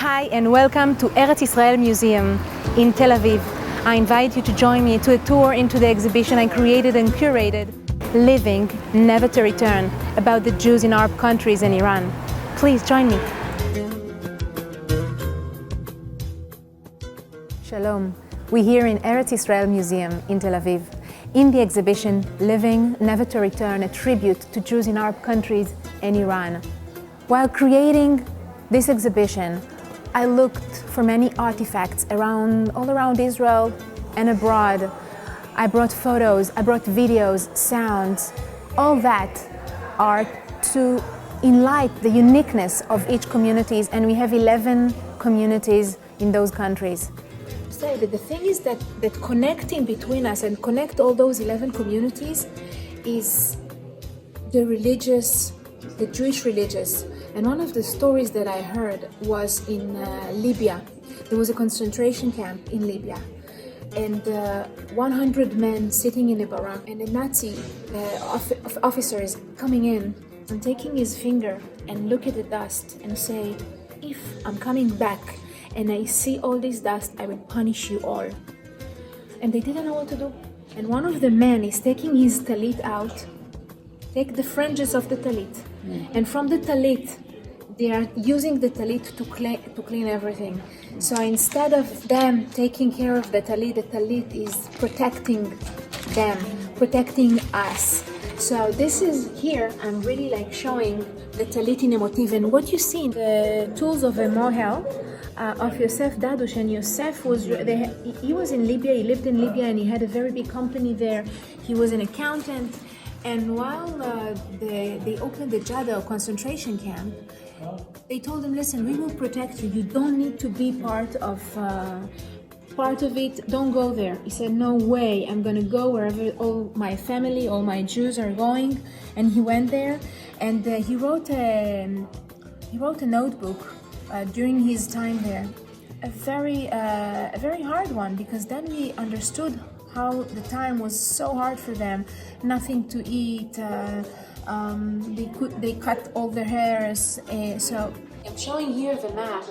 Hi and welcome to Eretz Israel Museum in Tel Aviv. I invite you to join me to a tour into the exhibition I created and curated, Living, Never to Return, about the Jews in Arab countries and Iran. Please join me. Shalom. We're here in Eretz Israel Museum in Tel Aviv, in the exhibition Living, Never to Return, a tribute to Jews in Arab countries and Iran. While creating this exhibition, I looked for many artifacts all around Israel and abroad. I brought photos, I brought videos, sounds, all that are to enlighten the uniqueness of each communities, and we have 11 communities in those countries. So the thing is that connecting between us and connect all those 11 communities is the Jewish religious. And one of the stories that I heard was in Libya. There was a concentration camp in Libya, and 100 men sitting in a barrack, and a Nazi officer is coming in and taking his finger and look at the dust and say, if I'm coming back and I see all this dust, I will punish you all. And they didn't know what to do. And one of the men is taking his Tallit out, take the fringes of the Tallit, and from the Tallit, they are using the Tallit to clean everything. So instead of them taking care of the Tallit is protecting them, protecting us. So this is here, I'm really showing the Tallit in a motif. And what you see in the tools of a mohel of Yosef Dadush, and Yosef he was in Libya, he lived in Libya, and he had a very big company there. He was an accountant. And while they opened the Jada, or concentration camp, they told him, listen, we will protect you. You don't need to be part of it. Don't go there. He said, no way. I'm going to go wherever all my family, all my Jews are going. And he went there, and he wrote a notebook during his time there. A very hard one, because then he understood how the time was so hard for them. Nothing to eat. They cut all their hairs. So I'm showing here the map.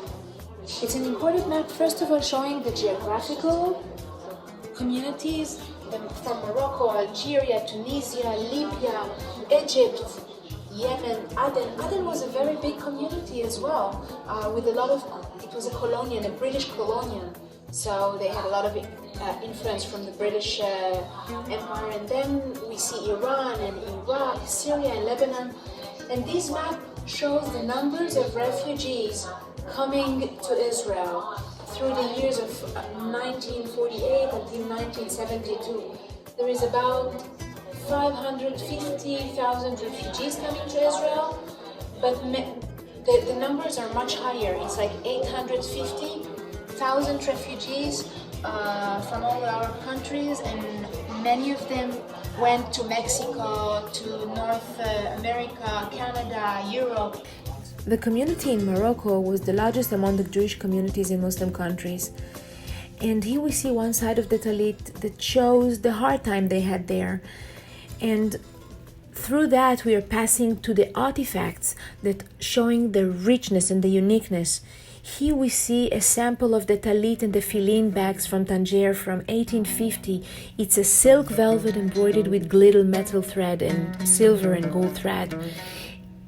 It's an important map, first of all, showing the geographical communities from Morocco, Algeria, Tunisia, Libya, Egypt, Yemen, Aden. Aden was a very big community as well, with it was a colonial, a British colonial. So they had a lot of influence from the British Empire. And then we see Iran and Iraq, Syria and Lebanon. And this map shows the numbers of refugees coming to Israel through the years of 1948 until 1972. There is about 550,000 refugees coming to Israel, but the numbers are much higher. It's like 850,000 refugees from all our countries, and many of them went to Mexico, to North America, Canada, Europe. The community in Morocco was the largest among the Jewish communities in Muslim countries. And here we see one side of the Tallit that shows the hard time they had there. And through that we are passing to the artifacts that showing the richness and the uniqueness. Here we see a sample of the Tallit and the Filin bags from Tangier from 1850. It's a silk velvet embroidered with glitter metal thread and silver and gold thread.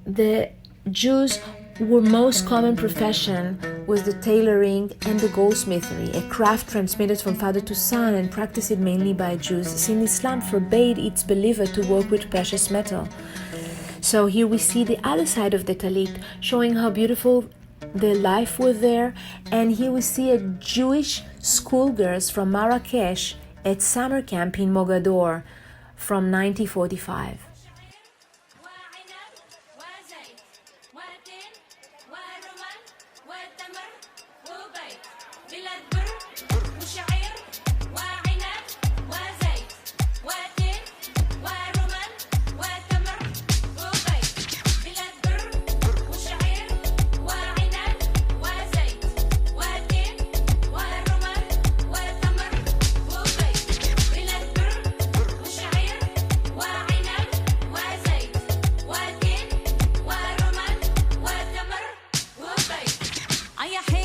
The Jews' most common profession was the tailoring and the goldsmithery, a craft transmitted from father to son and practiced mainly by Jews, since Islam forbade its believer to work with precious metal. So here we see the other side of the Tallit, showing how beautiful the life was there. And here we see a Jewish schoolgirls from Marrakesh at summer camp in Mogador from 1945. يا حي